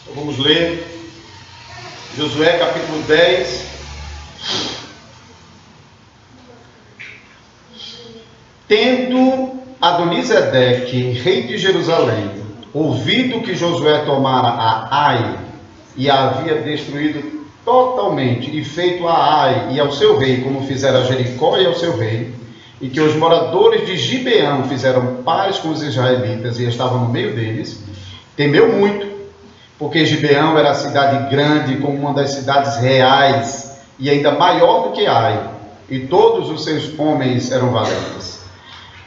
Então, vamos ler Josué capítulo 10. Tendo Adonisedeque, rei de Jerusalém, ouvido que Josué tomara a Ai e a havia destruído totalmente, e feito a Ai e ao seu rei, como fizera a Jericó e ao seu rei, e que os moradores de Gibeão fizeram paz com os israelitas e estavam no meio deles, temeu muito, porque Gibeão era a cidade grande, como uma das cidades reais, e ainda maior do que Ai, e todos os seus homens eram valentes.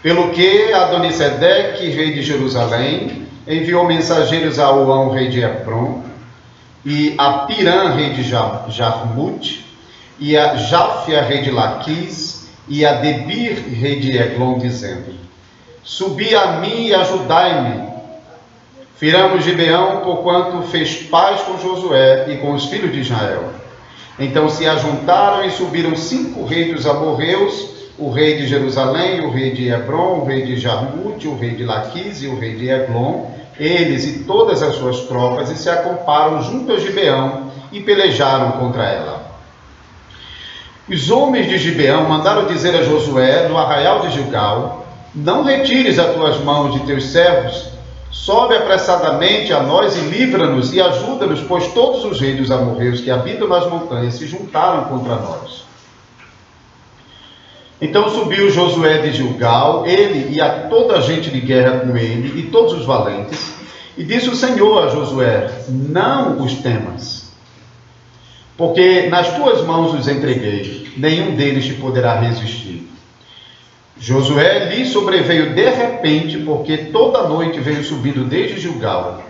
Pelo que Adonisedeque, rei de Jerusalém, enviou mensageiros a Oão, rei de Hebron, e a Pirã, rei de Jarmute, e a Jáfia, rei de Laquis, e a Debir, rei de Eglon, dizendo: Subi a mim e ajudai-me. Firamos Gibeão, porquanto fez paz com Josué e com os filhos de Israel. Então se ajuntaram e subiram 5 reis dos amorreus, o rei de Jerusalém, o rei de Hebron, o rei de Jarmute, o rei de Laquis e o rei de Eglon, eles e todas as suas tropas, e se acamparam junto a Gibeão e pelejaram contra ela. Os homens de Gibeão mandaram dizer a Josué, no arraial de Gilgal: Não retires as tuas mãos de teus servos, sobe apressadamente a nós e livra-nos e ajuda-nos, pois todos os reis dos amorreus que habitam nas montanhas se juntaram contra nós. Então subiu Josué de Gilgal, ele e a toda a gente de guerra com ele, e todos os valentes, e disse o Senhor a Josué: Não os temas, porque nas tuas mãos os entreguei, nenhum deles te poderá resistir. Josué lhe sobreveio de repente, porque toda a noite veio subindo desde Gilgal.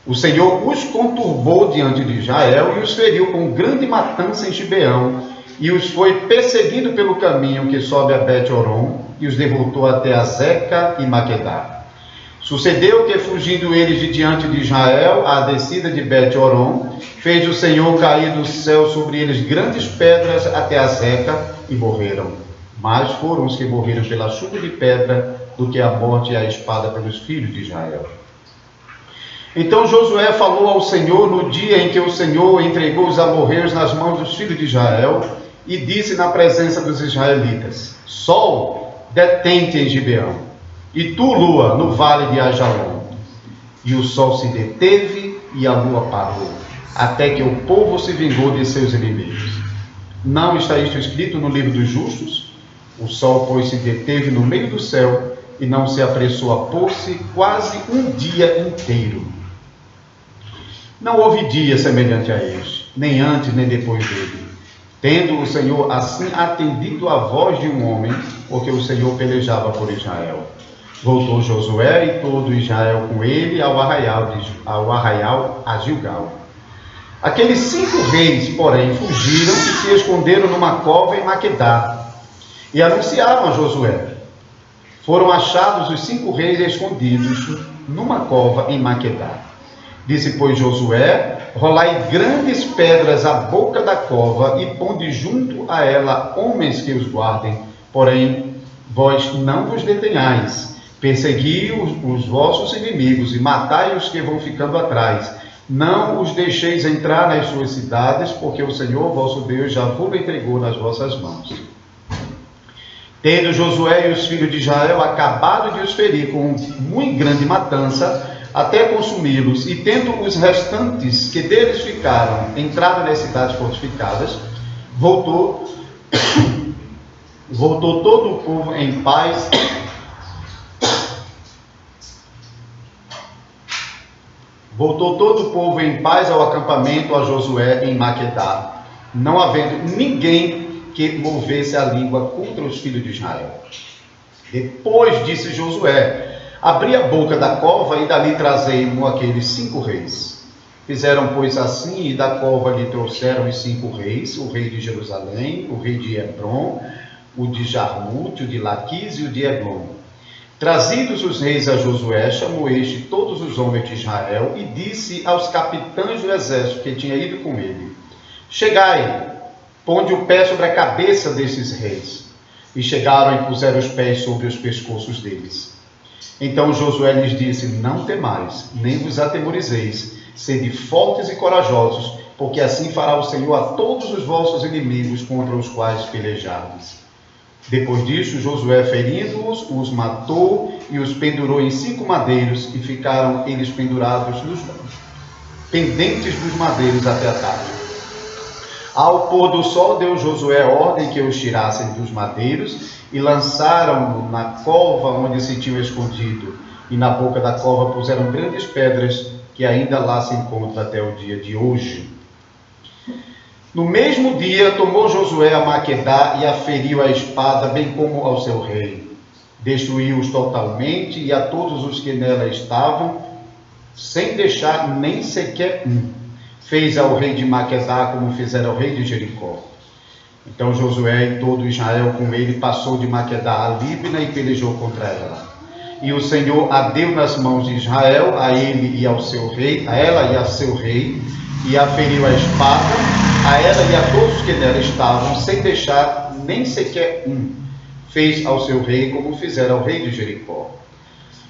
O Senhor os conturbou diante de Israel e os feriu com grande matança em Gibeão, e os foi perseguindo pelo caminho que sobe a Bet-Horon, e os derrotou até a Zeca e Maquedá. Sucedeu que, fugindo eles de diante de Israel, à descida de Bet-Horon, fez o Senhor cair do céu sobre eles grandes pedras até a Zeca, e morreram. Mais foram os que morreram pela chuva de pedra do que a morte e a espada pelos filhos de Israel. Então Josué falou ao Senhor no dia em que o Senhor entregou os amorreus nas mãos dos filhos de Israel, e disse na presença dos israelitas: Sol, detente em Gibeão, e tu, lua, no vale de Ajalon. E o sol se deteve e a lua parou, até que o povo se vingou de seus inimigos. Não está isto escrito no livro dos justos? O sol, pois, se deteve no meio do céu, e não se apressou a pôr-se quase um dia inteiro. Não houve dia semelhante a este, nem antes nem depois dele, tendo o Senhor assim atendido à voz de um homem, porque o Senhor pelejava por Israel. Voltou Josué e todo Israel com ele ao arraial a Gilgal. Aqueles 5 reis, porém, fugiram e se esconderam numa cova em Maquedá, e anunciaram a Josué. Foram achados os 5 reis escondidos numa cova em Maquedá. Disse, pois, Josué: Rolai grandes pedras à boca da cova, e ponde junto a ela homens que os guardem. Porém, vós não vos detenhais. Persegui os vossos inimigos, e matai os que vão ficando atrás. Não os deixeis entrar nas suas cidades, porque o Senhor vosso Deus já vos entregou nas vossas mãos. Tendo Josué e os filhos de Israel acabado de os ferir com muito grande matança, até consumi-los, e tendo os restantes que deles ficaram entrado nas cidades fortificadas, voltou todo o povo em paz ao acampamento a Josué em Maquedá, não havendo ninguém que movesse a língua contra os filhos de Israel. Depois disse Josué: Abri a boca da cova, e dali trazei-mo aqueles 5 reis. Fizeram, pois, assim, e da cova lhe trouxeram os 5 reis, o rei de Jerusalém, o rei de Hebron, o de Jarmute, o de Laquis e o de Eglon. Trazidos os reis a Josué, chamou este todos os homens de Israel, e disse aos capitães do exército que tinha ido com ele: Chegai, ponde o pé sobre a cabeça desses reis. E chegaram e puseram os pés sobre os pescoços deles. Então Josué lhes disse: Não temais, nem vos atemorizeis, sede fortes e corajosos, porque assim fará o Senhor a todos os vossos inimigos contra os quais pelejardes. Depois disso, Josué, ferindo-os, os matou e os pendurou em 5 madeiros, e ficaram eles pendurados pendentes dos madeiros até a tarde. Ao pôr do sol, deu Josué ordem que os tirassem dos madeiros e lançaram-no na cova onde se tinham escondido. E na boca da cova puseram grandes pedras que ainda lá se encontram até o dia de hoje. No mesmo dia, tomou Josué a Maquedá e a feriu à espada, bem como ao seu rei. Destruiu-os totalmente e a todos os que nela estavam, sem deixar nem sequer um. Fez ao rei de Maquedá como fizera ao rei de Jericó. Então Josué e todo Israel com ele passou de Maquedá a Líbina e pelejou contra ela. E o Senhor a deu nas mãos de Israel, a ele e ao seu rei, a ela e a seu rei, e a feriu a espada, a ela e a todos que nela estavam, sem deixar nem sequer um. Fez ao seu rei como fizera ao rei de Jericó.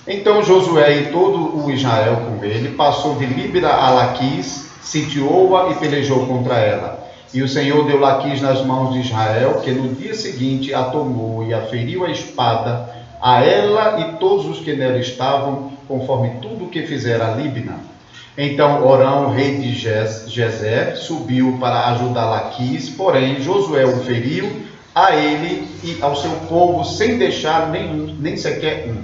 Então Josué e todo o Israel com ele passou de Líbina a Laquis, sitiou-a e pelejou contra ela. E o Senhor deu Laquis nas mãos de Israel, que no dia seguinte a tomou e a feriu a espada, a ela e todos os que nela estavam, conforme tudo o que fizera a Líbina. Então Orão, rei de Gezer, subiu para ajudar Laquis, porém Josué o feriu a ele e ao seu povo, sem deixar nem sequer um.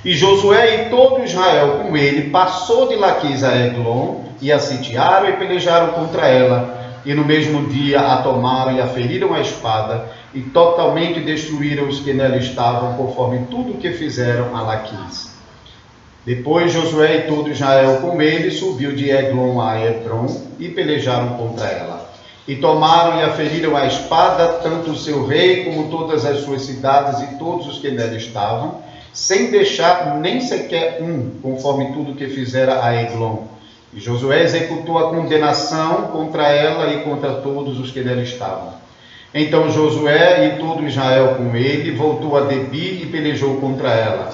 E Josué e todo Israel com ele passou de Laquis a Eglon, e a sitiaram e pelejaram contra ela, e no mesmo dia a tomaram e a feriram a espada, e totalmente destruíram os que nela estavam, conforme tudo o que fizeram a Laquis. Depois Josué e todo Israel com ele subiu de Eglon a Hebron, e pelejaram contra ela. E tomaram e a feriram a espada, tanto o seu rei como todas as suas cidades e todos os que nela estavam, sem deixar nem sequer um, conforme tudo o que fizera a Eglon. E Josué executou a condenação contra ela e contra todos os que nela estavam. Então Josué e todo Israel com ele voltou a Debir e pelejou contra ela.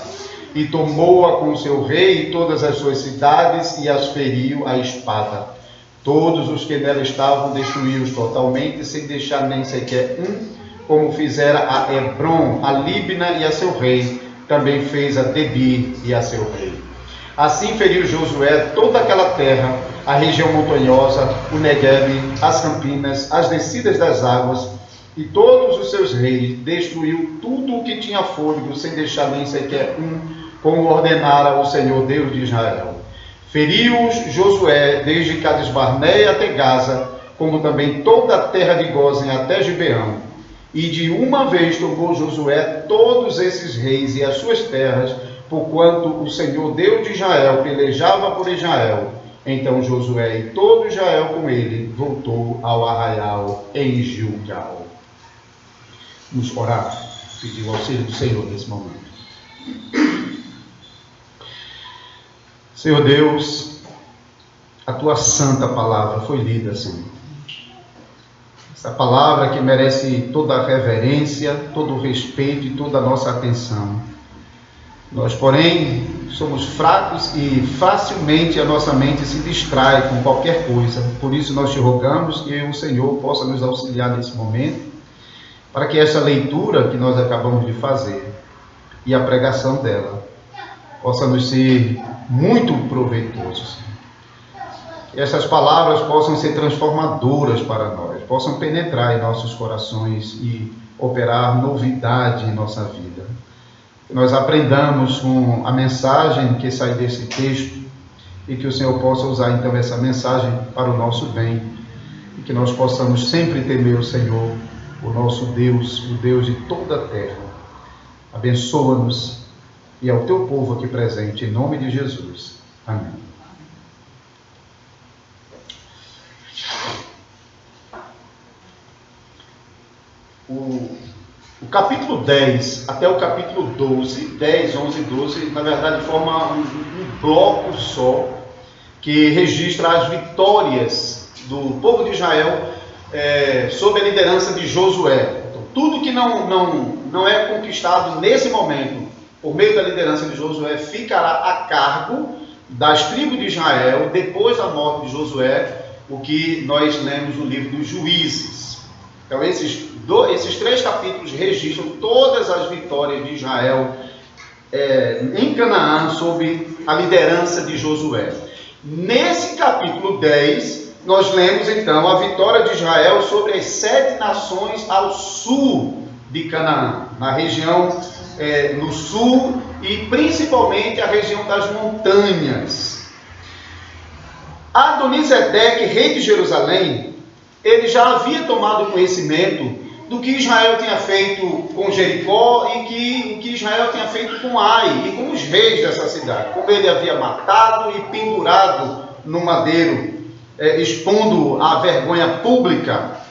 E tomou-a com seu rei e todas as suas cidades e as feriu à espada. Todos os que nela estavam destruiu-os totalmente, sem deixar nem sequer um, como fizera a Hebron, a Líbina e a seu rei. Também fez a Debir e a seu rei. Assim feriu Josué toda aquela terra, a região montanhosa, o Neguebe, as campinas, as descidas das águas, e todos os seus reis. Destruiu tudo o que tinha fôlego, sem deixar nem sequer um, como ordenara o Senhor Deus de Israel. Feriu-os Josué desde Cades-Barneia até Gaza, como também toda a terra de Gósen até Gibeão. E de uma vez tomou Josué todos esses reis e as suas terras, porquanto o Senhor Deus de Israel pelejava por Israel. Então Josué e todo Israel com ele voltou ao arraial em Gilgal. Vamos orar, pedir o auxílio do Senhor nesse momento. Senhor Deus, a tua santa palavra foi lida, Senhor. Essa palavra que merece toda a reverência, todo o respeito e toda a nossa atenção. Nós, porém, somos fracos e facilmente a nossa mente se distrai com qualquer coisa. Por isso nós te rogamos que o Senhor possa nos auxiliar nesse momento, para que essa leitura que nós acabamos de fazer e a pregação dela possa nos ser muito proveitosos. Que essas palavras possam ser transformadoras para nós, possam penetrar em nossos corações e operar novidade em nossa vida. Que nós aprendamos com a mensagem que sai desse texto e que o Senhor possa usar então essa mensagem para o nosso bem e que nós possamos sempre temer o Senhor, o nosso Deus, o Deus de toda a terra. Abençoa-nos e ao teu povo aqui presente, em nome de Jesus. Amém. O capítulo 10 até o capítulo 12, 10, 11 e 12, na verdade forma um bloco só, que registra as vitórias do povo de Israel sob a liderança de Josué. Então, tudo que não é conquistado nesse momento, por meio da liderança de Josué, ficará a cargo das tribos de Israel, depois da morte de Josué, o que nós lemos no livro dos Juízes. Então esses 3 capítulos registram todas as vitórias de Israel em Canaã, sob a liderança de Josué. Nesse capítulo 10, nós lemos então a vitória de Israel sobre as 7 nações ao sul de Canaã, na região no sul e principalmente a região das montanhas. Adonisedeque, rei de Jerusalém, ele já havia tomado conhecimento do que Israel tinha feito com Jericó e o que Israel tinha feito com Ai e com os reis dessa cidade, como ele havia matado e pendurado no madeiro, expondo a vergonha pública.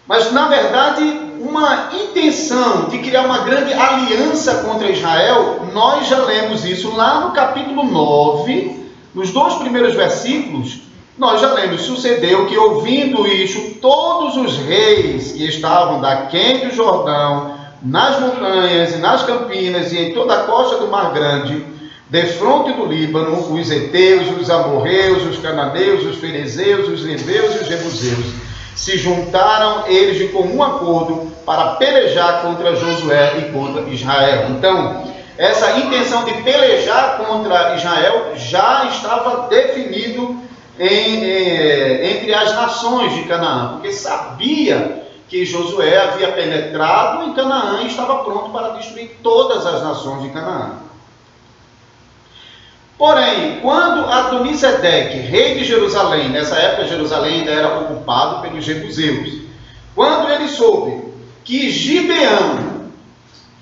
Mas, na verdade, uma intenção de criar uma grande aliança contra Israel, nós já lemos isso lá no capítulo 9, nos 2 primeiros versículos. Nós já lemos: sucedeu que, ouvindo isso, todos os reis que estavam daquém do Jordão, nas montanhas e nas campinas e em toda a costa do Mar Grande, defronte do Líbano, os heteus, os amorreus, os cananeus, os ferezeus, os heveus e os jebuseus, se juntaram eles de comum acordo para pelejar contra Josué e contra Israel. Então, essa intenção de pelejar contra Israel já estava definido entre as nações de Canaã, porque sabia que Josué havia penetrado em Canaã e estava pronto para destruir todas as nações de Canaã. Porém, quando Adonisedeque, rei de Jerusalém, nessa época Jerusalém ainda era ocupado pelos jebuseus, quando ele soube que Gibeão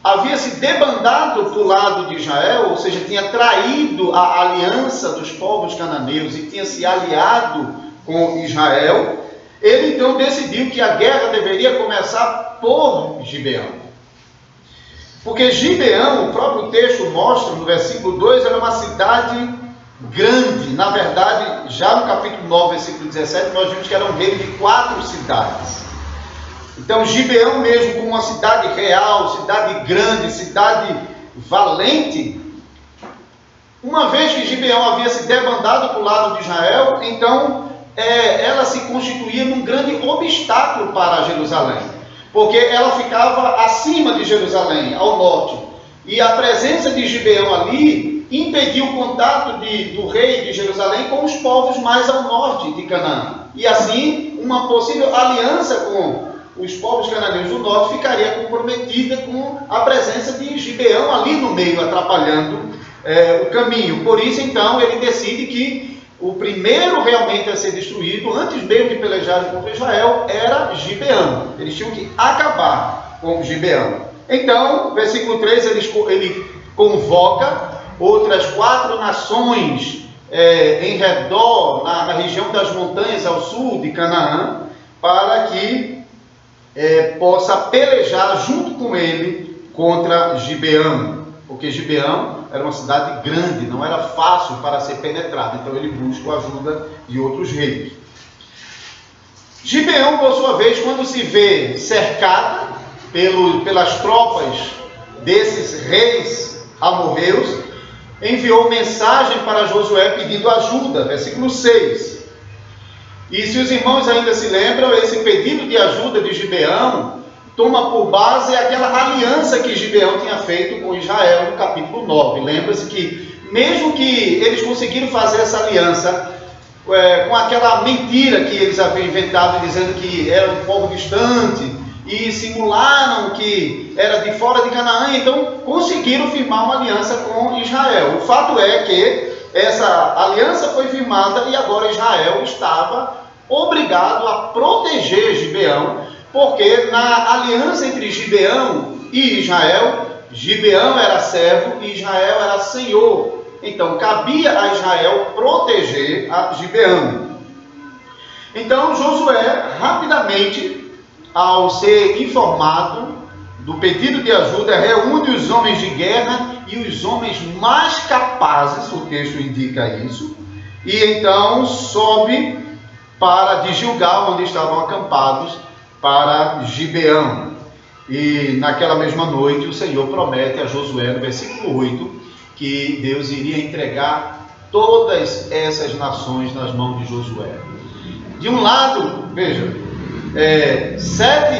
havia se debandado para o lado de Israel, ou seja, tinha traído a aliança dos povos cananeus e tinha se aliado com Israel, ele então decidiu que a guerra deveria começar por Gibeão. Porque Gibeão, o próprio texto mostra, no versículo 2, era uma cidade grande. Na verdade, já no capítulo 9, versículo 17, nós vimos que era um reino de 4 cidades. Então, Gibeão mesmo, como uma cidade real, cidade grande, cidade valente, uma vez que Gibeão havia se debandado para o lado de Israel, então ela se constituía num grande obstáculo para Jerusalém, porque ela ficava acima de Jerusalém, ao norte, e a presença de Gibeão ali impediu o contato do rei de Jerusalém com os povos mais ao norte de Canaã, e assim uma possível aliança com os povos cananeus do norte ficaria comprometida com a presença de Gibeão ali no meio, atrapalhando o caminho. Por isso, então, ele decide que o primeiro realmente a ser destruído, antes mesmo de pelejarem contra Israel, era Gibeão. Eles tinham que acabar com Gibeão. Então, versículo 3, ele convoca outras 4 nações em redor, na região das montanhas ao sul de Canaã, para que possa pelejar junto com ele contra Gibeão, porque Gibeão era uma cidade grande, não era fácil para ser penetrada, então ele busca a ajuda de outros reis. Gibeão, por sua vez, quando se vê cercada pelas tropas desses reis amorreus, enviou mensagem para Josué pedindo ajuda, versículo 6. E se os irmãos ainda se lembram, esse pedido de ajuda de Gibeão toma por base aquela aliança que Gibeão tinha feito com Israel no capítulo 9. Lembra-se que, mesmo que eles conseguiram fazer essa aliança com aquela mentira que eles haviam inventado, dizendo que era um povo distante, e simularam que era de fora de Canaã, então conseguiram firmar uma aliança com Israel. O fato é que essa aliança foi firmada e agora Israel estava obrigado a proteger Gibeão, porque na aliança entre Gibeão e Israel, Gibeão era servo e Israel era senhor. Então cabia a Israel proteger a Gibeão. Então Josué, rapidamente, ao ser informado do pedido de ajuda, reúne os homens de guerra e os homens mais capazes, o texto indica isso, e então sobe de Gilgal, onde estavam acampados, para Gibeão. E naquela mesma noite o Senhor promete a Josué, no versículo 8, que Deus iria entregar todas essas nações nas mãos de Josué. De um lado, veja,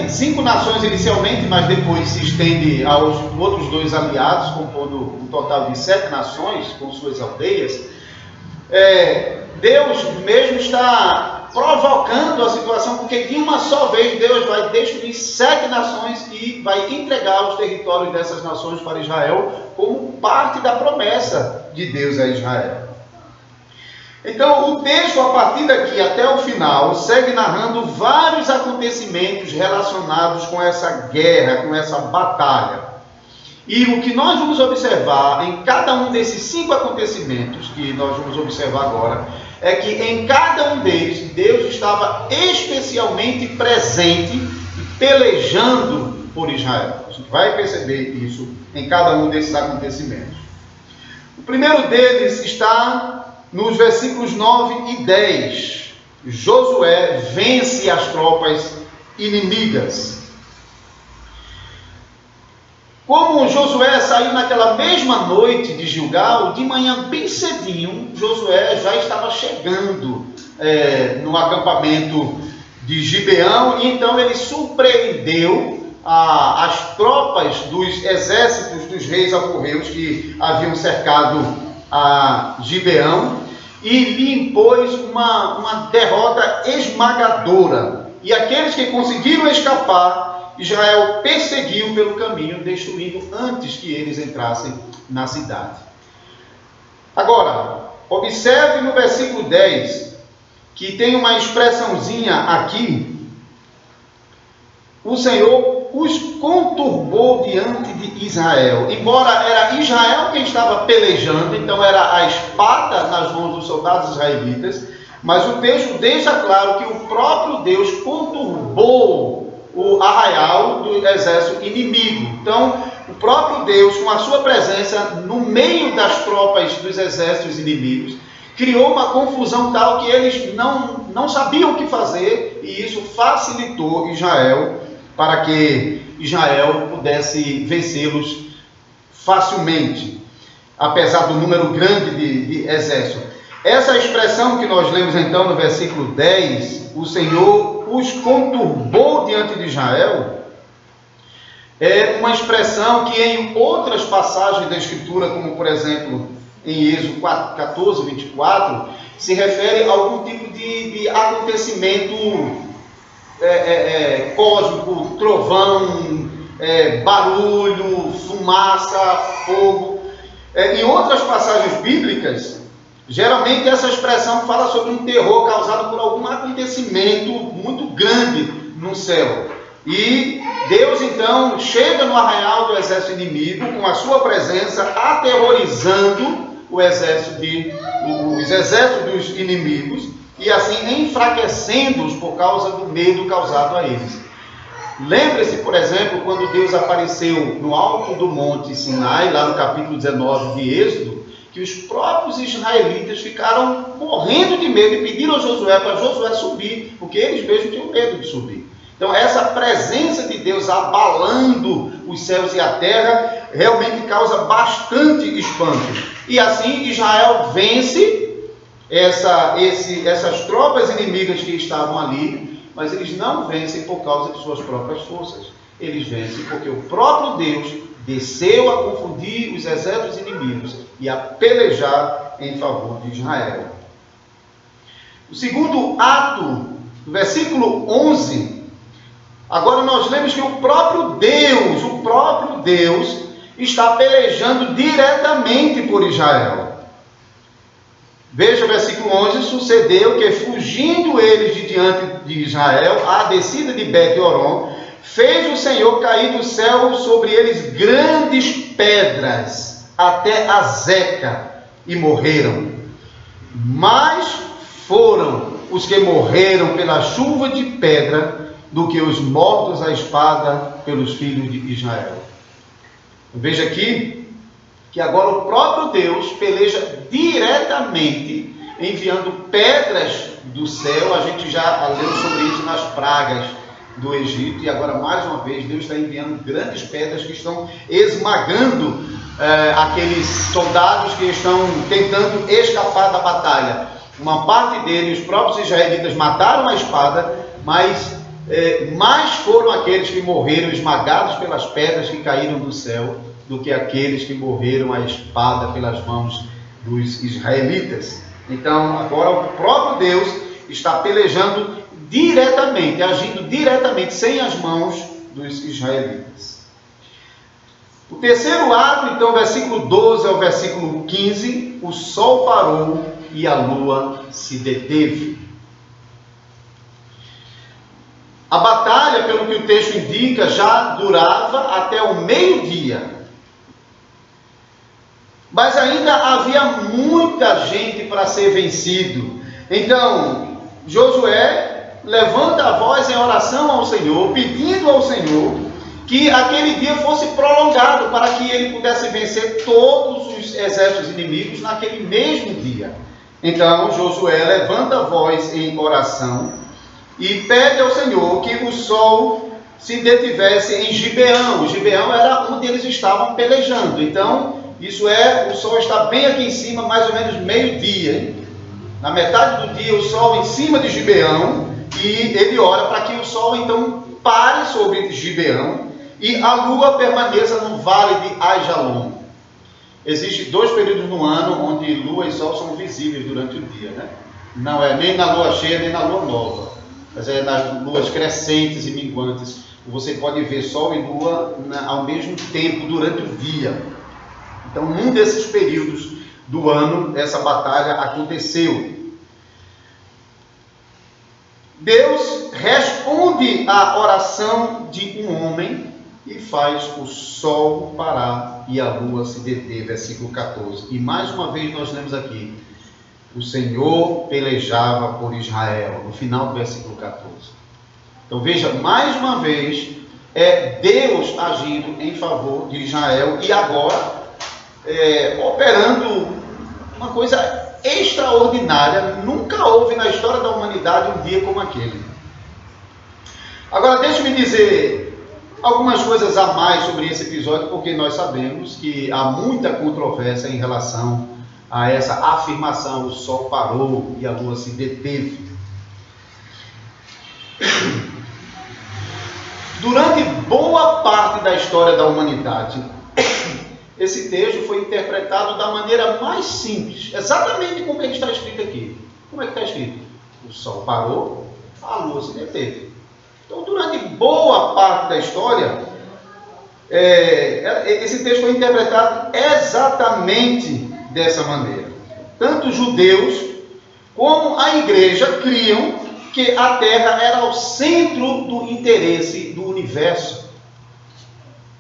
5 nações inicialmente, mas depois se estende aos outros 2 aliados, compondo um total de 7 nações com suas aldeias. Deus mesmo está provocando a situação, porque de uma só vez Deus vai destruir 7 nações e vai entregar os territórios dessas nações para Israel como parte da promessa de Deus a Israel. Então, o texto, a partir daqui até o final, segue narrando vários acontecimentos relacionados com essa guerra, com essa batalha. E o que nós vamos observar em cada um desses 5 acontecimentos, que nós vamos observar agora, é que em cada um deles, Deus estava especialmente presente e pelejando por Israel. A gente vai perceber isso em cada um desses acontecimentos. O primeiro deles está nos versículos 9 e 10, Josué vence as tropas inimigas. Como Josué saiu naquela mesma noite de Gilgal, de manhã bem cedinho, Josué já estava chegando no acampamento de Gibeão, e então ele surpreendeu as tropas dos exércitos dos reis amorreus que haviam cercado a Gibeão, e lhe impôs uma derrota esmagadora. E aqueles que conseguiram escapar, Israel perseguiu pelo caminho, destruindo antes que eles entrassem na cidade. Agora, observe no versículo 10, que tem uma expressãozinha aqui: o Senhor os conturbou diante de Israel. Embora era Israel quem estava pelejando, então era a espada nas mãos dos soldados israelitas, mas o texto deixa claro que o próprio Deus conturbou o arraial do exército inimigo. Então, o próprio Deus, com a sua presença no meio das tropas dos exércitos inimigos, criou uma confusão tal que eles não sabiam o que fazer, e isso facilitou Israel, para que Israel pudesse vencê-los facilmente, apesar do número grande de exército. Essa expressão que nós lemos então no versículo 10, o Senhor os conturbou diante de Israel, é uma expressão que em outras passagens da Escritura, como por exemplo em Êxodo 14, 24, se refere a algum tipo de acontecimento cósmico, trovão, barulho, fumaça, fogo. Em outras passagens bíblicas, geralmente essa expressão fala sobre um terror causado por algum acontecimento muito grande no céu. E Deus então chega no arraial do exército inimigo com a sua presença, aterrorizando os exércitos dos inimigos, e assim enfraquecendo-os por causa do medo causado a eles. Lembre-se, por exemplo, quando Deus apareceu no alto do monte Sinai, lá no capítulo 19 de Êxodo, que os próprios israelitas ficaram morrendo de medo e pediram a Josué para Josué subir, porque eles mesmos tinham medo de subir. Então, essa presença de Deus abalando os céus e a terra realmente causa bastante espanto. E assim Israel vence essas tropas inimigas que estavam ali, mas eles não vencem por causa de suas próprias forças. Eles vencem porque o próprio Deus desceu a confundir os exércitos inimigos e a pelejar em favor de Israel. O segundo ato, versículo 11, agora nós lemos que o próprio Deus está pelejando diretamente por Israel. Veja o versículo 11, sucedeu que, fugindo eles de diante de Israel, à descida de Bet-Horon, fez o Senhor cair do céu sobre eles grandes pedras, até Azeca, e morreram. Mas foram os que morreram pela chuva de pedra, do que os mortos à espada pelos filhos de Israel. Veja aqui, que agora o próprio Deus peleja diretamente, enviando pedras do céu. A gente já leu sobre isso nas pragas do Egito, e agora mais uma vez Deus está enviando grandes pedras que estão esmagando aqueles soldados que estão tentando escapar da batalha. Uma parte deles, os próprios israelitas, mataram a espada, mas mais foram aqueles que morreram esmagados pelas pedras que caíram do céu do que aqueles que morreram a espada pelas mãos dos israelitas. Então agora o próprio Deus está pelejando diretamente, agindo diretamente, sem as mãos dos israelitas. O terceiro ato, então, versículo 12 ao versículo 15, o sol parou e a lua se deteve. A batalha, pelo que o texto indica, já durava até o meio-dia. Mas ainda havia muita gente para ser vencido. Então, Josué levanta a voz em oração ao Senhor, pedindo ao Senhor que aquele dia fosse prolongado para que ele pudesse vencer todos os exércitos inimigos naquele mesmo dia. Então, Josué levanta a voz em oração e pede ao Senhor que o sol se detivesse em Gibeão. Gibeão era onde eles estavam pelejando. Então, o sol está bem aqui em cima, mais ou menos meio-dia. Na metade do dia, o sol em cima de Gibeão, e ele ora para que o sol então pare sobre Gibeão e a lua permaneça no vale de Aijalon. Existem 2 períodos no ano onde lua e sol são visíveis durante o dia, né? Não é nem na lua cheia nem na lua nova, mas é nas luas crescentes e minguantes. Você pode ver sol e lua ao mesmo tempo durante o dia. Então, num desses períodos do ano, essa batalha aconteceu. Deus responde à oração de um homem e faz o sol parar e a lua se deter, versículo 14. E mais uma vez nós lemos aqui, o Senhor pelejava por Israel, no final do versículo 14. Então veja, mais uma vez, é Deus agindo em favor de Israel e agora operando uma coisa extraordinária. Nunca houve na história da humanidade um dia como aquele. Agora deixe-me dizer algumas coisas a mais sobre esse episódio, porque nós sabemos que há muita controvérsia em relação a essa afirmação: o sol parou e a lua se deteve. Durante boa parte da história da humanidade, esse texto foi interpretado da maneira mais simples, exatamente como ele está escrito aqui. Como é que está escrito? O sol parou, a lua se deteve. Então, durante boa parte da história, esse texto foi interpretado exatamente dessa maneira. Tanto os judeus como a igreja criam que a Terra era o centro do interesse do universo.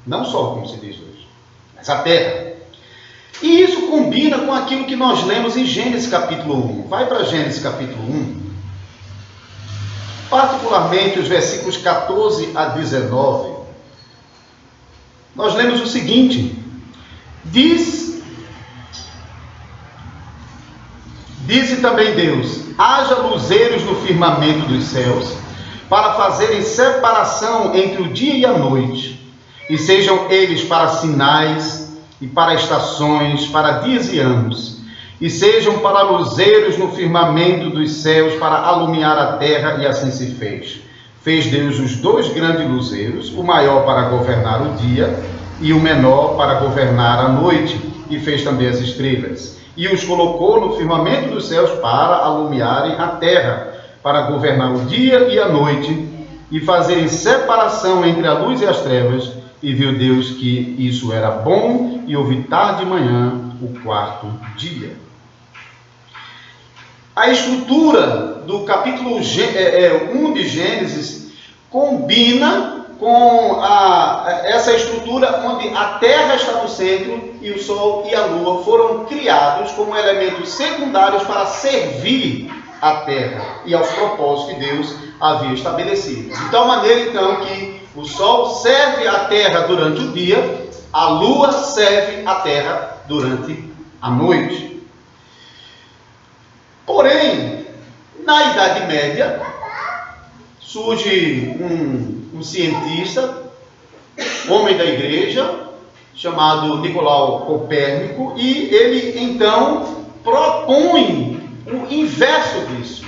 Não só, como se diz hoje, mas a Terra. E isso combina com aquilo que nós lemos em Gênesis capítulo 1. Vai para Gênesis capítulo 1. Particularmente os versículos 14 a 19. Nós lemos o seguinte: Disse também Deus: haja luzeiros no firmamento dos céus, para fazerem separação entre o dia e a noite, e sejam eles para sinais e para estações, para dias e anos, e sejam para luzeiros no firmamento dos céus, para alumiar a terra, e assim se fez. Fez Deus os 2 grandes luzeiros, o maior para governar o dia e o menor para governar a noite, e fez também as estrelas. E os colocou no firmamento dos céus para alumiarem a terra, para governar o dia e a noite, e fazerem separação entre a luz e as trevas. E viu Deus que isso era bom, e houve tarde e manhã o 4º dia. A estrutura do capítulo 1 de Gênesis combina com essa estrutura onde a terra está no centro e o sol e a lua foram criados como elementos secundários para servir a terra e aos propósitos que Deus havia estabelecido. De tal maneira, então, que o sol serve a terra durante o dia, a lua serve a terra durante a noite. Porém, na Idade Média, surge um cientista, homem da igreja, chamado Nicolau Copérnico, e ele então propõe o inverso disso.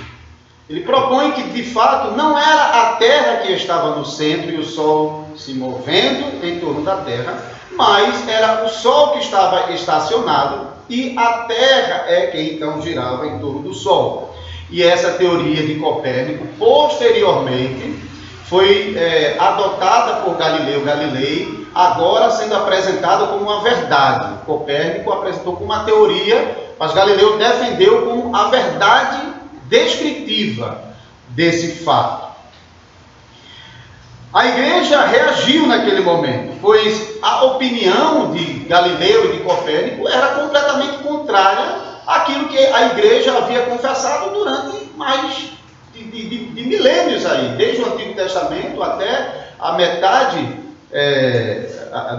Ele propõe que de fato não era a Terra que estava no centro e o Sol se movendo em torno da Terra, mas era o Sol que estava estacionado e a Terra é que então girava em torno do Sol. E essa teoria de Copérnico, posteriormente, foi adotada por Galileu Galilei, agora sendo apresentada como uma verdade. Copérnico apresentou como uma teoria, mas Galileu defendeu como a verdade descritiva desse fato. A igreja reagiu naquele momento, pois a opinião de Galileu e de Copérnico era completamente contrária àquilo que a igreja havia confessado durante mais de milênios aí, desde o Antigo Testamento até a metade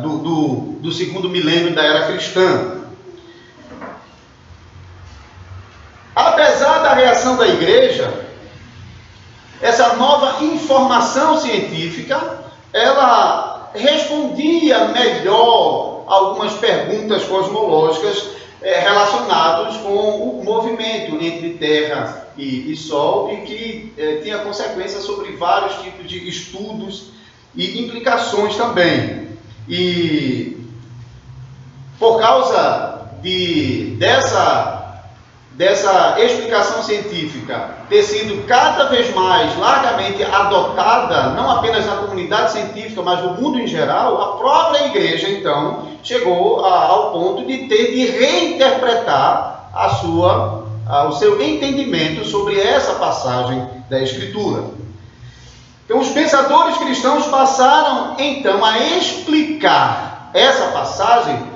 do segundo milênio da era cristã. Apesar da reação da igreja, essa nova informação científica, ela respondia melhor algumas perguntas cosmológicas relacionadas com o movimento entre Terra e Sol, e que tinha consequências sobre vários tipos de estudos e implicações também. E por causa dessa explicação científica ter sido cada vez mais largamente adotada, não apenas na comunidade científica, mas no mundo em geral, a própria igreja, então, chegou ao ponto de ter de reinterpretar o seu entendimento sobre essa passagem da Escritura. Então, os pensadores cristãos passaram, então, a explicar essa passagem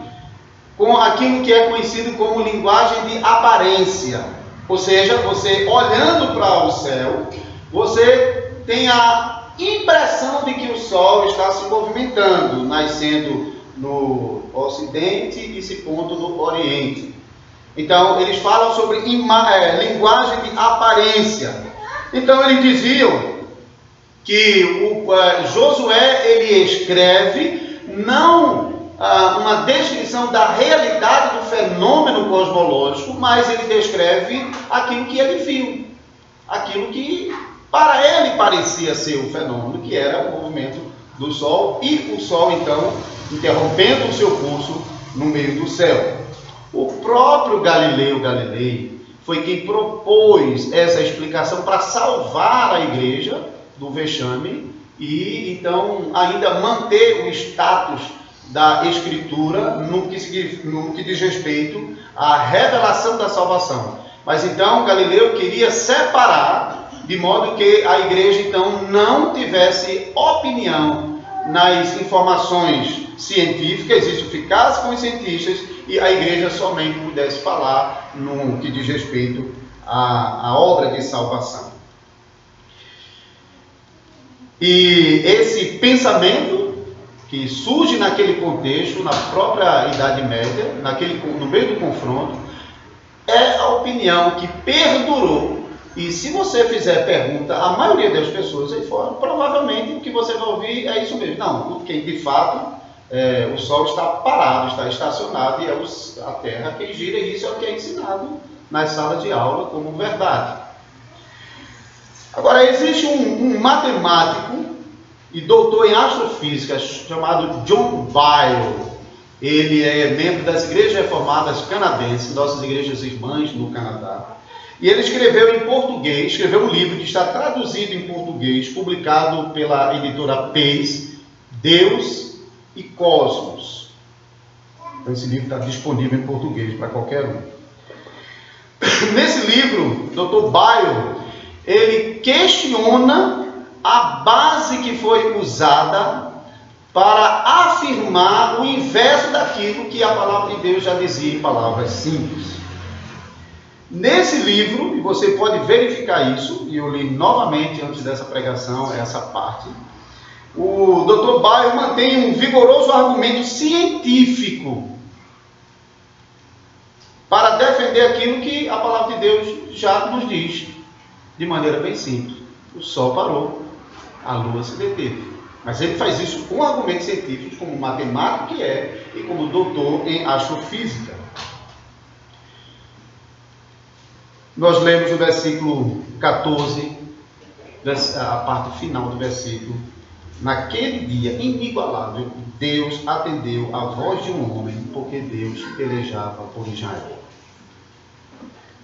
com aquilo que é conhecido como linguagem de aparência. Ou seja, você olhando para o céu, você tem a impressão de que o Sol está se movimentando, nascendo no Ocidente e se pondo no Oriente. Então, eles falam sobre linguagem de aparência. Então, eles diziam que Josué, ele escreve não uma descrição da realidade do fenômeno cosmológico, mas ele descreve aquilo que ele viu, aquilo que para ele parecia ser o fenômeno, que era o movimento do Sol, e o Sol então interrompendo o seu curso no meio do céu. O próprio Galileu Galilei foi quem propôs essa explicação para salvar a igreja do vexame e então ainda manter o status da Escritura no que diz respeito à revelação da salvação. Mas então Galileu queria separar, de modo que a igreja então não tivesse opinião nas informações científicas, isso ficasse com os cientistas e a igreja somente pudesse falar no que diz respeito à obra de salvação. E esse pensamento que surge naquele contexto, na própria Idade Média, no meio do confronto, é a opinião que perdurou. E se você fizer pergunta à maioria das pessoas aí fora, provavelmente o que você vai ouvir é isso mesmo. Não, porque de fato o Sol está parado, está estacionado e é a Terra que gira, e isso é o que é ensinado nas salas de aula como verdade. Agora, existe um matemático e doutor em astrofísica chamado John Boyle. Ele é membro das igrejas reformadas canadenses, nossas igrejas irmãs no Canadá. E ele escreveu em português, escreveu um livro que está traduzido em português, publicado pela editora Pace, Deus e Cosmos. Então, esse livro está disponível em português para qualquer um. Nesse livro, Dr. Boyle, ele questiona a base que foi usada para afirmar o inverso daquilo que a palavra de Deus já dizia em palavras simples. Nesse livro, e você pode verificar isso, e eu li novamente antes dessa pregação, essa parte, o Dr. Boyle mantém um vigoroso argumento científico para defender aquilo que a palavra de Deus já nos diz, de maneira bem simples. O Sol parou a lua se deteve. Mas ele faz isso com argumentos científicos, como matemático que é, e como doutor em astrofísica. Nós lemos o versículo 14, a parte final do versículo. Naquele dia inigualável, Deus atendeu à voz de um homem, porque Deus pelejava por Israel.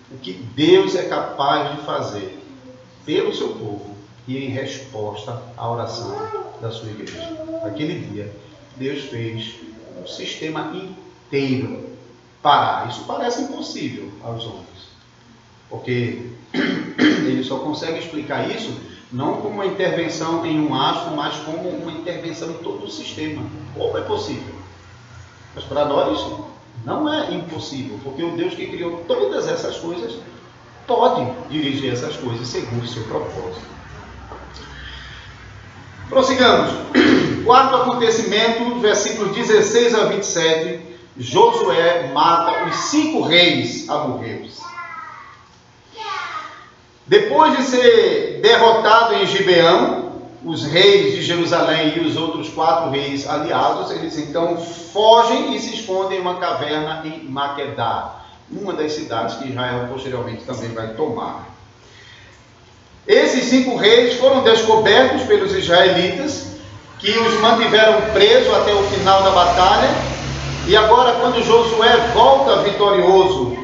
O que Deus é capaz de fazer pelo seu povo e em resposta à oração da sua igreja. Naquele dia, Deus fez um sistema inteiro parar. Isso parece impossível aos homens, porque ele só consegue explicar isso não como uma intervenção em um astro, mas como uma intervenção em todo o sistema. Como é possível? Mas para nós não é impossível, porque o Deus que criou todas essas coisas pode dirigir essas coisas segundo o seu propósito. Prossigamos. Quarto acontecimento, versículos 16 a 27, Josué mata os 5 reis amorreus. Depois de ser derrotado em Gibeão, os reis de Jerusalém e os outros 4 reis aliados, eles então fogem e se escondem em uma caverna em Maquedá, uma das cidades que Israel posteriormente também vai tomar. Esses 5 reis foram descobertos pelos israelitas, que os mantiveram presos até o final da batalha, e agora quando Josué volta vitorioso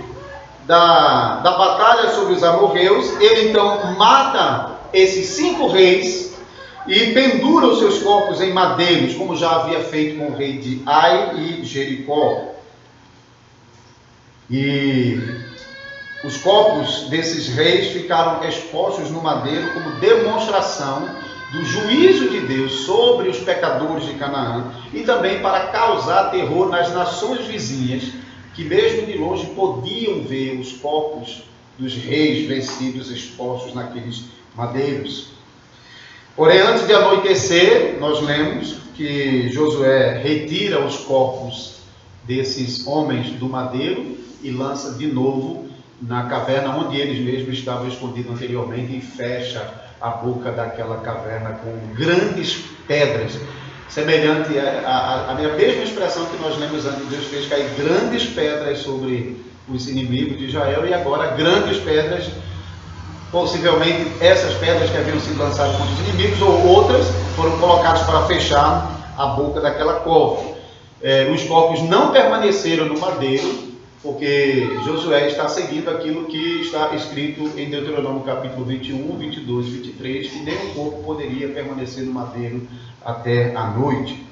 da batalha sobre os amorreus, ele então mata esses 5 reis e pendura os seus corpos em madeiros, como já havia feito com o rei de Ai e Jericó. E os corpos desses reis ficaram expostos no madeiro como demonstração do juízo de Deus sobre os pecadores de Canaã e também para causar terror nas nações vizinhas, que mesmo de longe podiam ver os corpos dos reis vencidos expostos naqueles madeiros. Porém, antes de anoitecer, nós lemos que Josué retira os corpos desses homens do madeiro e lança de novo na caverna onde eles mesmos estavam escondidos anteriormente e fecha a boca daquela caverna com grandes pedras, semelhante à mesma expressão que nós lemos antes. Deus fez cair grandes pedras sobre os inimigos de Israel, e agora grandes pedras, possivelmente essas pedras que haviam sido lançadas contra os inimigos ou outras, foram colocadas para fechar a boca daquela cova. Os corpos não permaneceram no madeiro, porque Josué está seguindo aquilo que está escrito em Deuteronômio capítulo 21, 22 e 23, que nenhum corpo poderia permanecer no madeiro até a noite.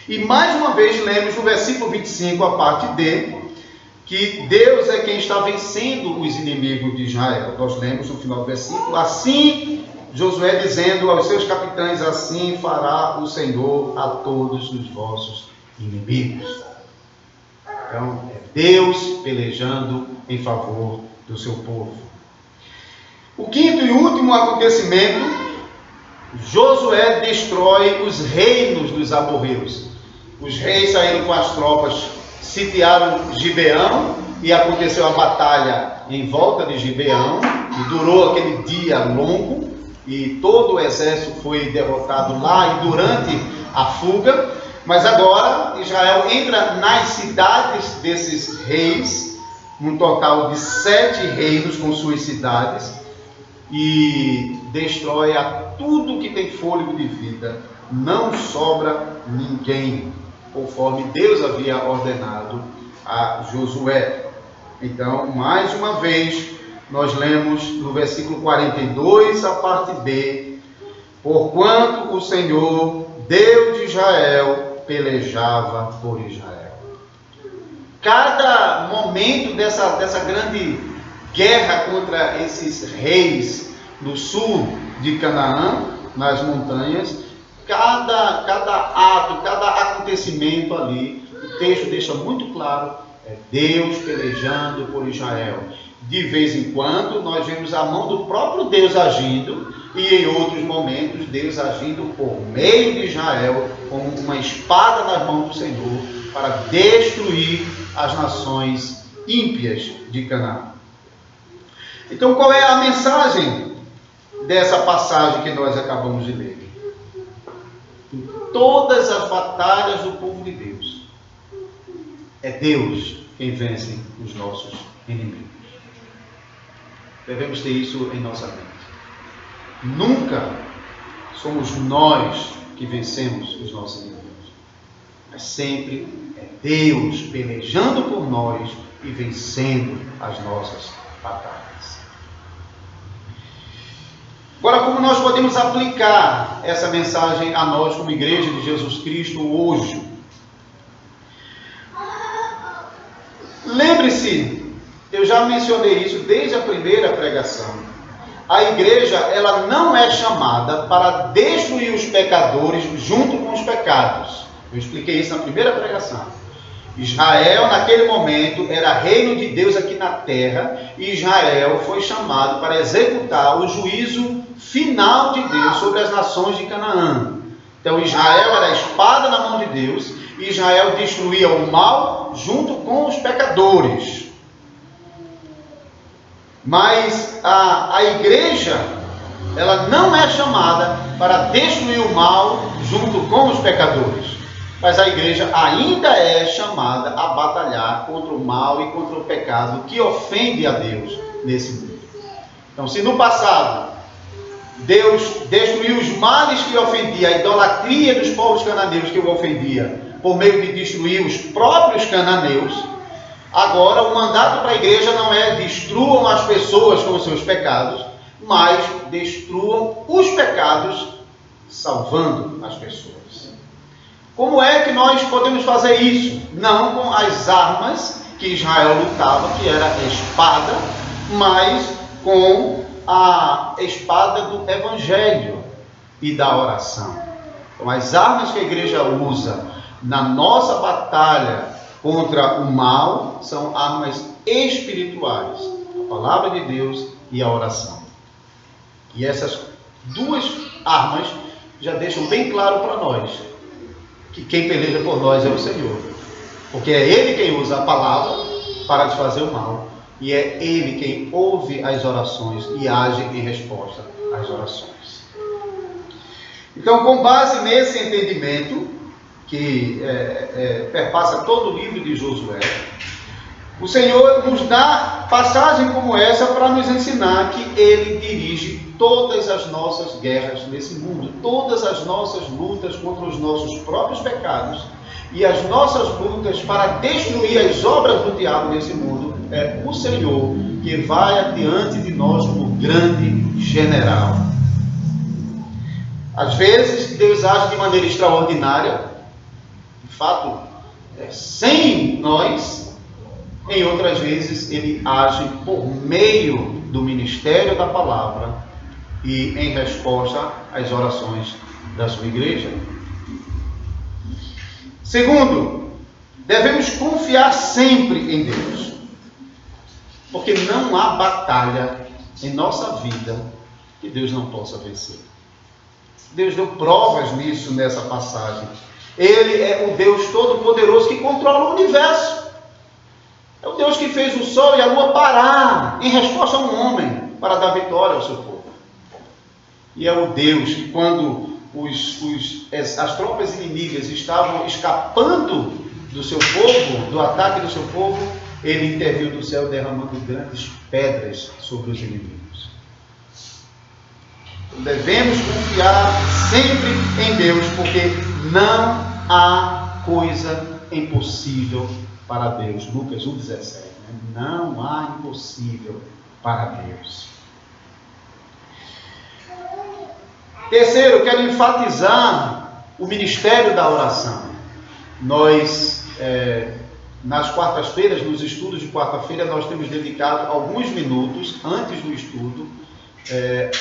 E mais uma vez lemos no versículo 25, a parte D, que Deus é quem está vencendo os inimigos de Israel. Nós lemos no final do versículo: assim Josué dizendo aos seus capitães, assim fará o Senhor a todos os vossos inimigos. Então, é Deus pelejando em favor do seu povo. O quinto e último acontecimento, Josué destrói os reinos dos amorreus. Os reis saíram com as tropas, sitiaram Gibeão, e aconteceu a batalha em volta de Gibeão, e durou aquele dia longo, e todo o exército foi derrotado lá e durante a fuga. Mas agora Israel entra nas cidades desses reis, num total de 7 reinos com suas cidades, e destrói a tudo que tem fôlego de vida. Não sobra ninguém, conforme Deus havia ordenado a Josué. Então, mais uma vez, nós lemos no versículo 42, a parte B: porquanto o Senhor, Deus de Israel, pelejava por Israel. Cada momento dessa grande guerra contra esses reis do sul de Canaã, nas montanhas, cada ato, cada acontecimento ali, o texto deixa muito claro: é Deus pelejando por Israel. De vez em quando nós vemos a mão do próprio Deus agindo, e em outros momentos Deus agindo por meio de Israel, como uma espada nas mãos do Senhor, para destruir as nações ímpias de Canaã. Então, qual é a mensagem dessa passagem que nós acabamos de ler. Em todas as batalhas do povo de Deus, é Deus quem vence os nossos inimigos. Devemos ter isso em nossa mente. Nunca somos nós que vencemos os nossos inimigos, mas sempre é Deus pelejando por nós e vencendo as nossas batalhas. Agora, como nós podemos aplicar essa mensagem a nós como Igreja de Jesus Cristo hoje? Lembre-se, eu já mencionei isso desde a primeira pregação. A igreja, ela não é chamada para destruir os pecadores junto com os pecados. Eu expliquei isso na primeira pregação. Israel, naquele momento, era reino de Deus aqui na terra, e Israel foi chamado para executar o juízo final de Deus sobre as nações de Canaã. Então, Israel era a espada na mão de Deus, e Israel destruía o mal junto com os pecadores. Mas a igreja, ela não é chamada para destruir o mal junto com os pecadores. Mas a igreja ainda é chamada a batalhar contra o mal e contra o pecado que ofende a Deus nesse mundo. Então, se no passado Deus destruiu os males que ofendia, a idolatria dos povos cananeus que o ofendia, por meio de destruir os próprios cananeus, agora o mandato para a igreja não é destruam as pessoas com os seus pecados, mas destruam os pecados salvando as pessoas. Como é que nós podemos fazer isso? Não com as armas que Israel lutava, que era a espada, mas com a espada do Evangelho e da oração. Então, as armas que a igreja usa na nossa batalha contra o mal são armas espirituais, a palavra de Deus e a oração. E essas duas armas já deixam bem claro para nós que quem peleja por nós é o Senhor, porque é Ele quem usa a palavra para desfazer o mal, e é Ele quem ouve as orações e age em resposta às orações. Então, com base nesse entendimento que perpassa todo o livro de Josué, o Senhor nos dá passagem como essa para nos ensinar que Ele dirige todas as nossas guerras nesse mundo, todas as nossas lutas contra os nossos próprios pecados e as nossas lutas para destruir as obras do diabo nesse mundo. É o Senhor que vai adiante de nós como grande general. Às vezes Deus age de maneira extraordinária, de fato, sem nós. Em outras vezes, Ele age por meio do ministério da palavra e em resposta às orações da sua igreja. Segundo, devemos confiar sempre em Deus, porque não há batalha em nossa vida que Deus não possa vencer. Deus deu provas nisso nessa passagem. Ele é o Deus Todo-Poderoso que controla o universo. É o Deus que fez o sol e a lua parar em resposta a um homem para dar vitória ao seu povo. E é o Deus que, quando as tropas inimigas estavam escapando do seu povo, do ataque do seu povo, Ele interviu do céu derramando grandes pedras sobre os inimigos. Devemos confiar sempre em Deus, porque não há coisa impossível para Deus. Lucas 1,17. Não há impossível para Deus. Terceiro, quero enfatizar o ministério da oração. Nós, nas quartas-feiras, nos estudos de quarta-feira, nós temos dedicado alguns minutos antes do estudo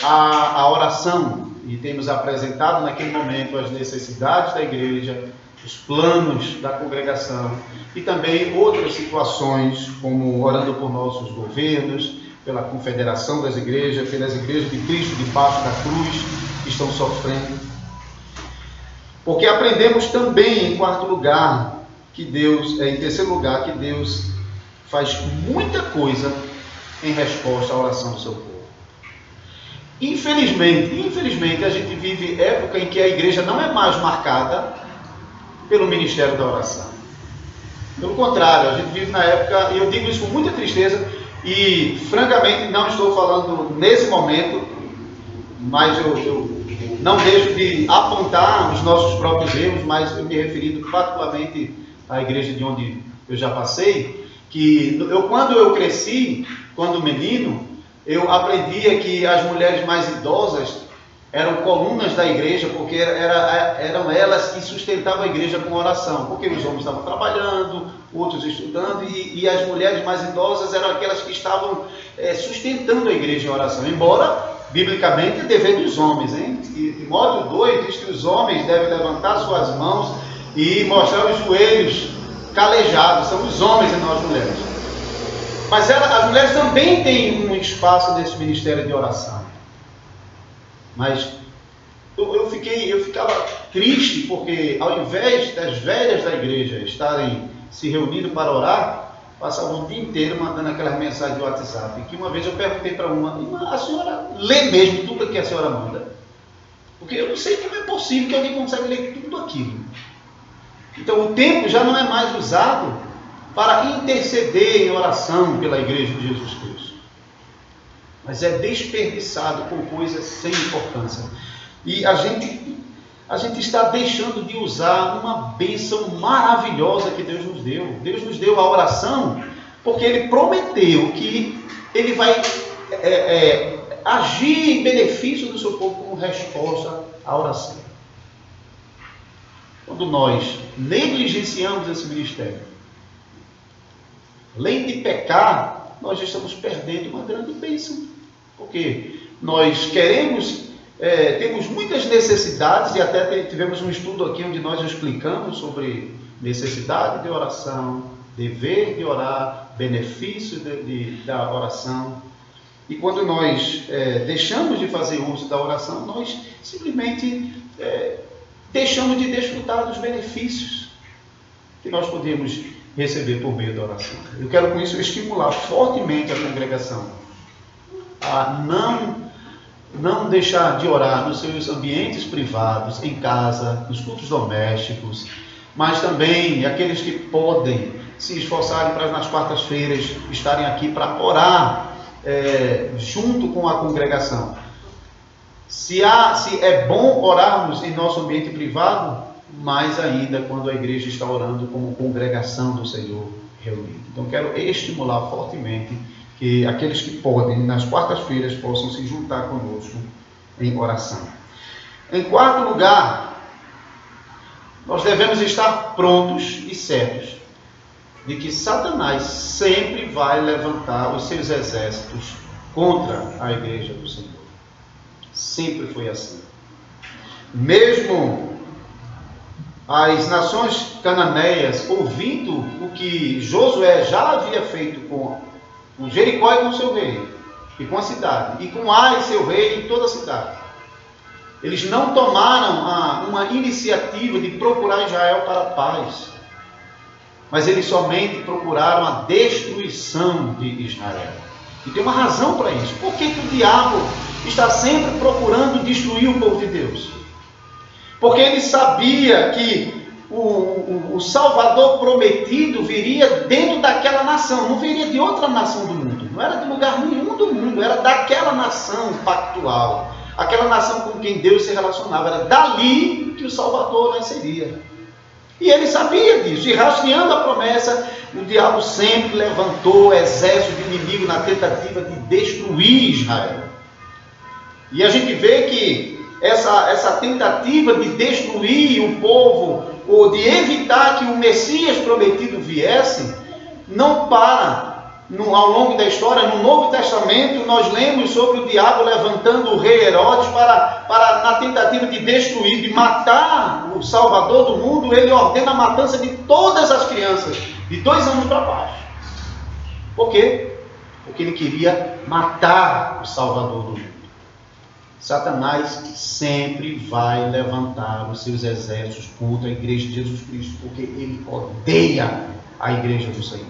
à oração, e temos apresentado naquele momento as necessidades da igreja, os planos da congregação e também outras situações, como orando por nossos governos, pela confederação das igrejas, pelas igrejas de Cristo debaixo da cruz que estão sofrendo. Porque aprendemos também, em quarto lugar, que Deus, em terceiro lugar, que Deus faz muita coisa em resposta à oração do seu povo. Infelizmente, a gente vive época em que a igreja não é mais marcada pelo ministério da oração. Pelo contrário, a gente vive na época, e eu digo isso com muita tristeza, e francamente não estou falando nesse momento, mas eu não deixo de apontar os nossos próprios erros, mas eu me referindo particularmente à igreja de onde eu já passei, que quando eu cresci, quando menino, eu aprendia que as mulheres mais idosas eram colunas da igreja, porque eram elas que sustentavam a igreja com oração, porque os homens estavam trabalhando, outros estudando, e as mulheres mais idosas eram aquelas que estavam sustentando a igreja em oração, embora, biblicamente, é dever dos homens, hein? Em Timóteo 2 diz que os homens devem levantar suas mãos e mostrar os joelhos calejados, são os homens e não as mulheres. Mas as mulheres também têm um espaço nesse ministério de oração. Mas eu ficava triste porque ao invés das velhas da igreja estarem se reunindo para orar, passavam o dia inteiro mandando aquelas mensagens de WhatsApp. Que uma vez eu perguntei para uma, a senhora lê mesmo tudo que a senhora manda? Porque eu não sei como é possível que alguém consegue ler tudo aquilo. Então o tempo já não é mais usado para interceder em oração pela igreja de Jesus Cristo, mas é desperdiçado com coisas sem importância. E a gente está deixando de usar uma bênção maravilhosa que Deus nos deu. Deus nos deu a oração porque Ele prometeu que Ele vai agir em benefício do seu povo como resposta à oração. Quando nós negligenciamos esse ministério, além de pecar, nós estamos perdendo uma grande bênção. Porque nós queremos, temos muitas necessidades, e até tivemos um estudo aqui onde nós explicamos sobre necessidade de oração, dever de orar, benefício da oração. E quando nós deixamos de fazer uso da oração, nós simplesmente deixamos de desfrutar dos benefícios que nós podemos receber por meio da oração. Eu quero com isso estimular fortemente a congregação a não deixar de orar nos seus ambientes privados, em casa, nos cultos domésticos, mas também aqueles que podem se esforçarem para nas quartas-feiras estarem aqui para orar junto com a congregação. Se é bom orarmos em nosso ambiente privado, mais ainda quando a igreja está orando como congregação do Senhor reunida. Então quero estimular fortemente que aqueles que podem, nas quartas-feiras, possam se juntar conosco em oração. Em quarto lugar, nós devemos estar prontos e certos de que Satanás sempre vai levantar os seus exércitos contra a igreja do Senhor. Sempre foi assim. Mesmo as nações cananeias, ouvindo o que Josué já havia feito com Jericó e com seu rei, e com a cidade, e com Ai, seu rei, e toda a cidade, eles não tomaram uma iniciativa de procurar Israel para a paz, mas eles somente procuraram a destruição de Israel. E tem uma razão para isso. Por que o diabo está sempre procurando destruir o povo de Deus? Porque ele sabia que o Salvador prometido viria dentro daquela nação, não viria de outra nação do mundo, não era de lugar nenhum do mundo, era daquela nação pactual, aquela nação com quem Deus se relacionava, era dali que o Salvador nasceria. E ele sabia disso, e rastreando a promessa, o diabo sempre levantou exército de inimigo na tentativa de destruir Israel. E a gente vê que essa tentativa de destruir o povo, ou de evitar que o Messias prometido viesse, não para. Ao longo da história, no Novo Testamento, nós lemos sobre o diabo levantando o rei Herodes para na tentativa de destruir, de matar o Salvador do mundo. Ele ordena a matança de todas as crianças, de 2 anos para baixo. Por quê? Porque ele queria matar o Salvador do mundo. Satanás sempre vai levantar os seus exércitos contra a igreja de Jesus Cristo, porque ele odeia a igreja do Senhor.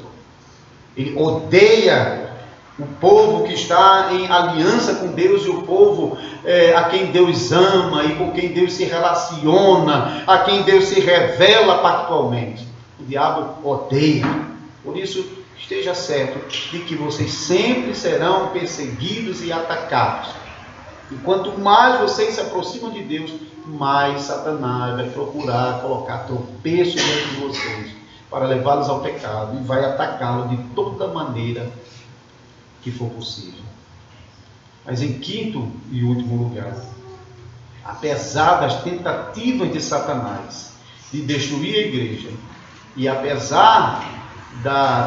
Ele odeia O povo que está em aliança com Deus e o povo a quem Deus ama e com quem Deus se relaciona, a quem Deus se revela pactualmente. O diabo odeia. Por isso, esteja certo de que vocês sempre serão perseguidos e atacados. E quanto mais vocês se aproximam de Deus, mais Satanás vai procurar colocar tropeço dentro de vocês para levá-los ao pecado e vai atacá-los de toda maneira que for possível. Mas em quinto e último lugar, apesar das tentativas de Satanás de destruir a igreja e apesar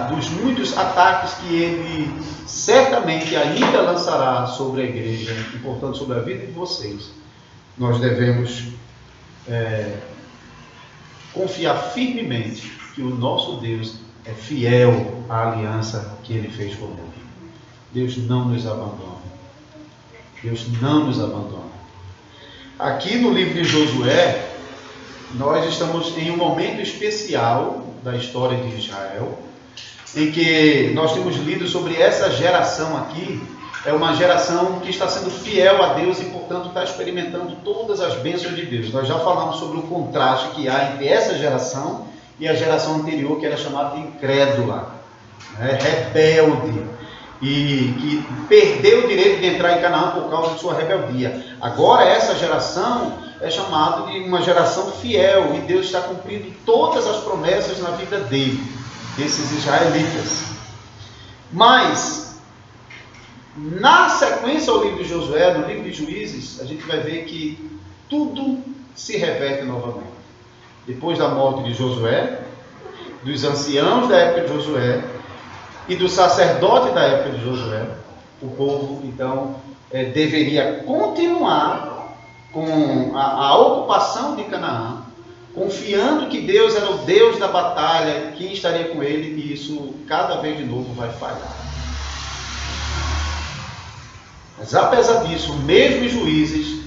dos muitos ataques que ele certamente ainda lançará sobre a igreja e portanto sobre a vida de vocês, nós devemos confiar firmemente que o nosso Deus é fiel à aliança que ele fez conosco. Deus não nos abandona. Deus não nos abandona. Aqui no livro de Josué, nós estamos em um momento especial da história de Israel, em que nós temos lido sobre essa geração aqui. É uma geração que está sendo fiel a Deus e, portanto, está experimentando todas as bênçãos de Deus. Nós já falamos sobre o contraste que há entre essa geração e a geração anterior, que era chamada de incrédula, rebelde, e que perdeu o direito de entrar em Canaã por causa de sua rebeldia. Agora essa geração é chamada de uma geração fiel, e Deus está cumprindo todas as promessas na vida desses israelitas. Mas, na sequência ao livro de Josué, no livro de Juízes, a gente vai ver que tudo se reverte novamente. Depois da morte de Josué, dos anciãos da época de Josué, e do sacerdote da época de Josué, o povo, então, deveria continuar com a ocupação de Canaã, confiando que Deus era o Deus da batalha, que estaria com ele, e isso cada vez de novo vai falhar. Mas apesar disso, mesmo em Juízes,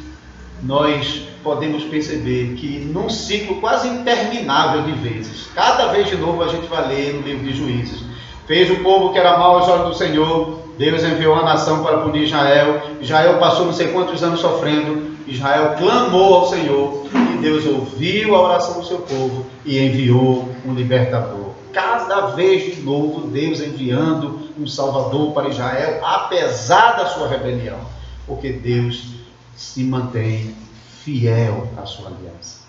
nós podemos perceber que num ciclo quase interminável de vezes, cada vez de novo a gente vai ler no livro de Juízes, fez o povo que era mau aos olhos do Senhor, Deus enviou a nação para punir Israel, Israel passou não sei quantos anos sofrendo, Israel clamou ao Senhor, e Deus ouviu a oração do seu povo e enviou um libertador. Cada vez de novo Deus enviando um salvador para Israel, apesar da sua rebelião, porque Deus se mantém fiel à sua aliança.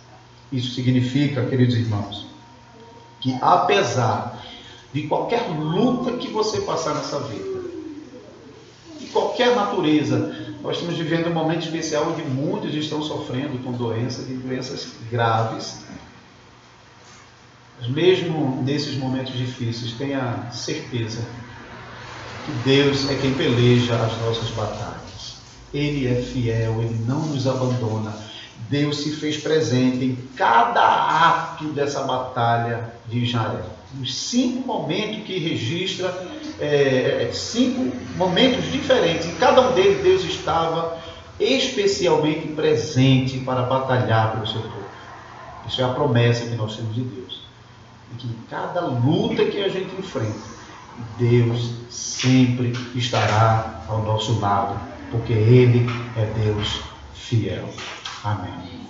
Isso significa, queridos irmãos, que apesar de qualquer luta que você passar nessa vida, de qualquer natureza, nós estamos vivendo um momento especial onde muitos estão sofrendo com doenças, e doenças graves. Mas mesmo nesses momentos difíceis, tenha certeza que Deus é quem peleja as nossas batalhas. Ele é fiel, Ele não nos abandona. Deus se fez presente em cada ato dessa batalha de Israel. Os 5 momentos que registra, 5 momentos diferentes. Em cada um deles, Deus estava especialmente presente para batalhar pelo seu povo. Isso é a promessa que nós temos de Deus. E que em cada luta que a gente enfrenta, Deus sempre estará ao nosso lado, porque Ele é Deus fiel. Amém.